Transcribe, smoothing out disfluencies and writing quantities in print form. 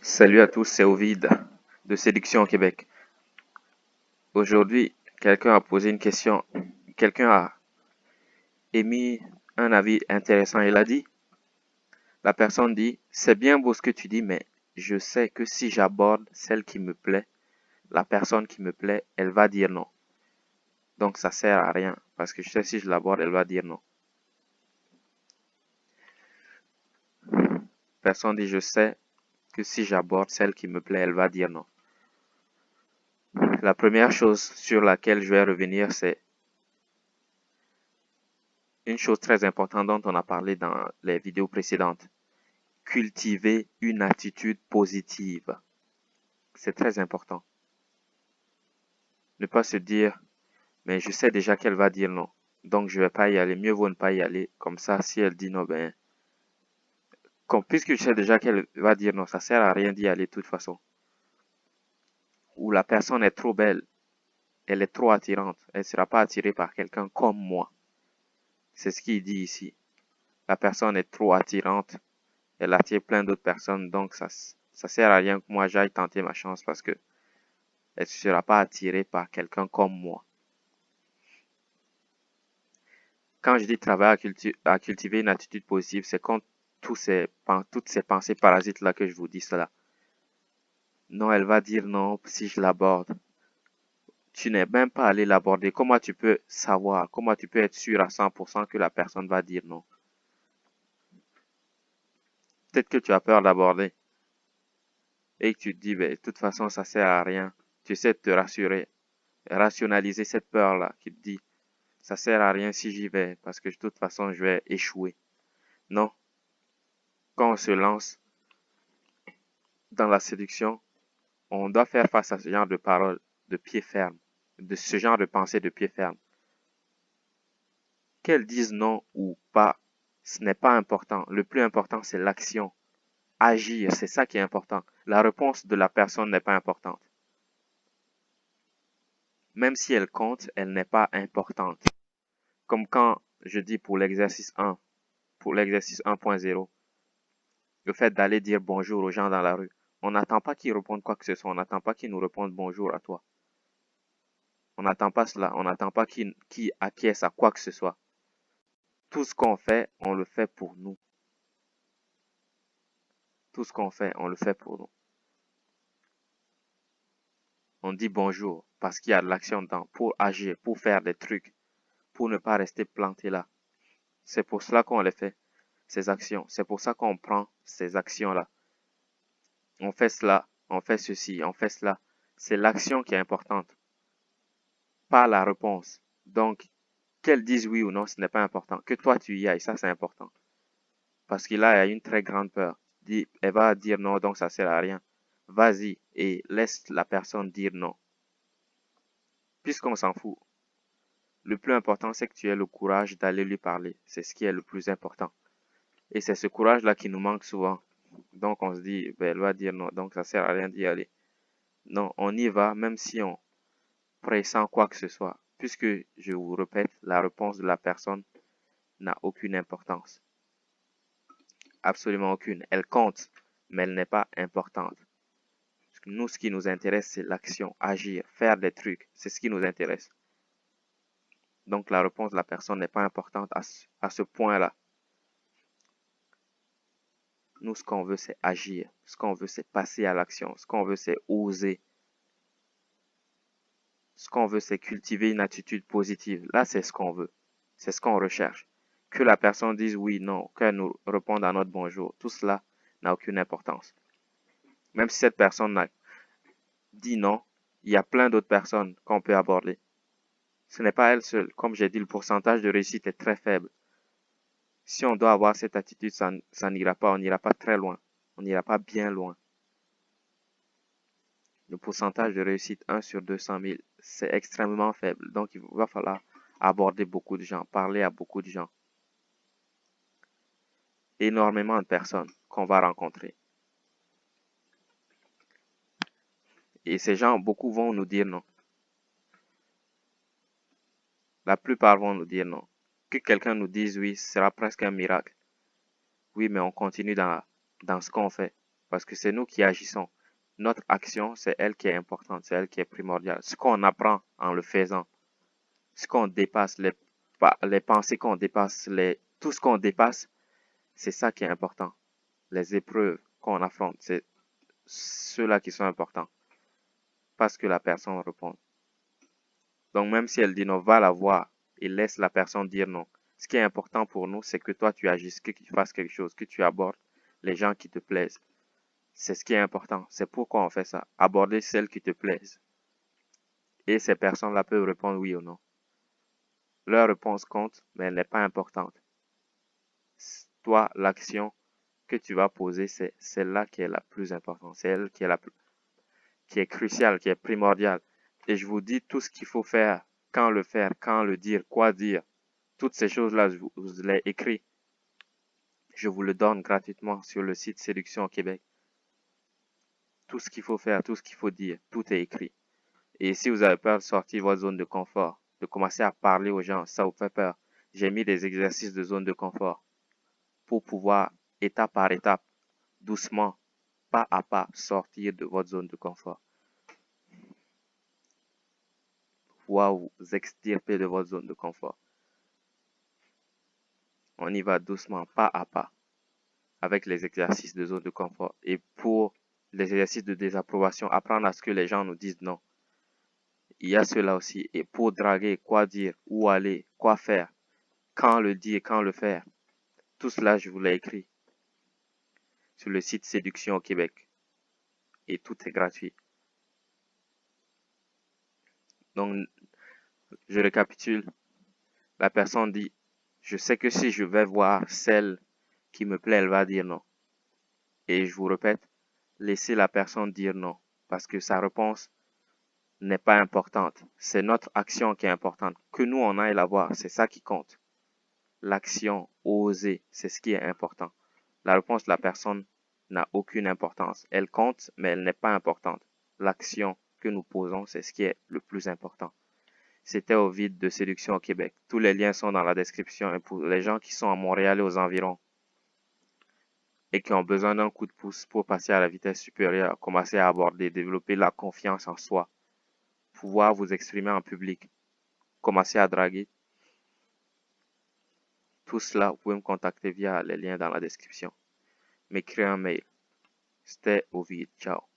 Salut à tous, c'est Ovid de Séduction au Québec. Aujourd'hui, quelqu'un a posé une question, quelqu'un a émis un avis intéressant. La personne dit, c'est bien beau ce que tu dis, mais je sais que si j'aborde celle qui me plaît, la personne qui me plaît, elle va dire non. Donc ça sert à rien, parce que je sais si je l'aborde, elle va dire non. Personne dit, je sais que si j'aborde celle qui me plaît, elle va dire non. La première chose sur laquelle je vais revenir, c'est une chose très importante dont on a parlé dans les vidéos précédentes. Cultiver une attitude positive. C'est très important. Ne pas se dire, mais je sais déjà qu'elle va dire non. Donc je vais pas y aller. Mieux vaut ne pas y aller. Comme ça, si elle dit non, puisque je sais déjà qu'elle va dire non, ça sert à rien d'y aller de toute façon. Ou la personne est trop belle, elle est trop attirante. Elle ne sera pas attirée par quelqu'un comme moi. C'est ce qu'il dit ici. La personne est trop attirante. Elle attire plein d'autres personnes. Donc ça sert à rien que moi j'aille tenter ma chance parce que elle ne sera pas attirée par quelqu'un comme moi. Quand je dis travailler à cultiver une attitude positive, c'est contre toutes ces pensées parasites-là que je vous dis cela. Non, elle va dire non si je l'aborde. Tu n'es même pas allé l'aborder. Comment tu peux savoir, comment tu peux être sûr à 100% que la personne va dire non? Peut-être que tu as peur d'aborder et que tu te dis, de toute façon, ça sert à rien. Tu essaies de te rassurer, rationaliser cette peur-là qui te dit, ça sert à rien si j'y vais parce que de toute façon, je vais échouer. Non. Quand on se lance dans la séduction, on doit faire face à ce genre de paroles de pied ferme, de ce genre de pensée de pied ferme. Qu'elles disent non ou pas, ce n'est pas important. Le plus important, c'est l'action. Agir, c'est ça qui est important. La réponse de la personne n'est pas importante. Même si elle compte, elle n'est pas importante. Comme quand je dis pour l'exercice 1, pour l'exercice 1.0, le fait d'aller dire bonjour aux gens dans la rue. On n'attend pas qu'ils répondent quoi que ce soit. On n'attend pas qu'ils nous répondent bonjour à toi. On n'attend pas cela. On n'attend pas qu'ils acquiescent à quoi que ce soit. Tout ce qu'on fait, on le fait pour nous. Tout ce qu'on fait, on le fait pour nous. On dit bonjour parce qu'il y a de l'action dedans, pour agir, pour faire des trucs, pour ne pas rester planté là. C'est pour cela qu'on les fait, ces actions. C'est pour ça qu'on prend ces actions-là. On fait cela, on fait ceci, on fait cela. C'est l'action qui est importante, pas la réponse. Donc, qu'elle dise oui ou non, ce n'est pas important. Que toi tu y ailles, ça c'est important. Parce qu'il a une très grande peur. Elle va dire non, donc ça sert à rien. Vas-y et laisse la personne dire non. Puisqu'on s'en fout. Le plus important, c'est que tu aies le courage d'aller lui parler. C'est ce qui est le plus important. Et c'est ce courage-là qui nous manque souvent. Donc on se dit, elle va dire non, donc ça sert à rien d'y aller. Non, on y va même si on pressent quoi que ce soit. Puisque, je vous répète, la réponse de la personne n'a aucune importance. Absolument aucune. Elle compte, mais elle n'est pas importante. Nous, ce qui nous intéresse, c'est l'action, agir, faire des trucs. C'est ce qui nous intéresse. Donc la réponse de la personne n'est pas importante à ce point-là. Nous, ce qu'on veut, c'est agir. Ce qu'on veut, c'est passer à l'action. Ce qu'on veut, c'est oser. Ce qu'on veut, c'est cultiver une attitude positive. Là, c'est ce qu'on veut. C'est ce qu'on recherche. Que la personne dise oui, non, qu'elle nous réponde à notre bonjour. Tout cela n'a aucune importance. Même si cette personne a dit non, il y a plein d'autres personnes qu'on peut aborder. Ce n'est pas elle seule. Comme j'ai dit, le pourcentage de réussite est très faible. Si on doit avoir cette attitude, ça n'ira pas. On n'ira pas très loin. On n'ira pas bien loin. Le pourcentage de réussite 1 sur 200 000, c'est extrêmement faible. Donc, il va falloir aborder beaucoup de gens, parler à beaucoup de gens. Énormément de personnes qu'on va rencontrer. Et ces gens, beaucoup vont nous dire non. La plupart vont nous dire non. Que quelqu'un nous dise oui, ce sera presque un miracle. Oui, mais on continue dans ce qu'on fait. parce que c'est nous qui agissons. Notre action, c'est elle qui est importante, c'est elle qui est primordiale. Ce qu'on apprend en le faisant, ce qu'on dépasse, les pensées qu'on dépasse, tout ce qu'on dépasse, c'est ça qui est important. Les épreuves qu'on affronte, c'est ceux-là qui sont importants. Parce que la personne répond. Donc même si elle dit non, va la voir et laisse la personne dire non. Ce qui est important pour nous, c'est que toi tu agisses, que tu fasses quelque chose, que tu abordes les gens qui te plaisent. C'est ce qui est important. C'est pourquoi on fait ça. Aborder celles qui te plaisent. Et ces personnes-là peuvent répondre oui ou non. Leur réponse compte, mais elle n'est pas importante. Toi, l'action que tu vas poser, c'est celle-là qui est la plus importante. C'est elle qui est cruciale, qui est primordiale. Et je vous dis tout ce qu'il faut faire, quand le dire, quoi dire. Toutes ces choses-là, je vous les écris. Je vous le donne gratuitement sur le site Séduction au Québec. Tout ce qu'il faut faire, tout ce qu'il faut dire, tout est écrit. Et si vous avez peur de sortir de votre zone de confort, de commencer à parler aux gens, ça vous fait peur, j'ai mis des exercices de zone de confort pour pouvoir, étape par étape, doucement, pas à pas, sortir de votre zone de confort. Pouvoir vous extirper de votre zone de confort. On y va doucement, pas à pas, avec les exercices de zone de confort. Et pour les exercices de désapprobation, apprendre à ce que les gens nous disent non. Il y a cela aussi. Et pour draguer, quoi dire, où aller, quoi faire, quand le dire, quand le faire. Tout cela, je vous l'ai écrit sur le site Séduction au Québec. Et tout est gratuit. Donc, je récapitule. La personne dit, je sais que si je vais voir celle qui me plaît, elle va dire non. Et je vous répète, laissez la personne dire non. Parce que sa réponse n'est pas importante. C'est notre action qui est importante. Que nous, on aille la voir, c'est ça qui compte. L'action, oser, c'est ce qui est important. La réponse de la personne n'a aucune importance. Elle compte, mais elle n'est pas importante. L'action que nous posons, c'est ce qui est le plus important. C'était Ovid de Séduction au Québec. Tous les liens sont dans la description. Et pour les gens qui sont à Montréal et aux environs et qui ont besoin d'un coup de pouce pour passer à la vitesse supérieure, commencer à aborder, développer la confiance en soi, pouvoir vous exprimer en public, commencer à draguer, tout cela, vous pouvez me contacter via les liens dans la description. M'écrire un mail. C'était Ovid. Ciao.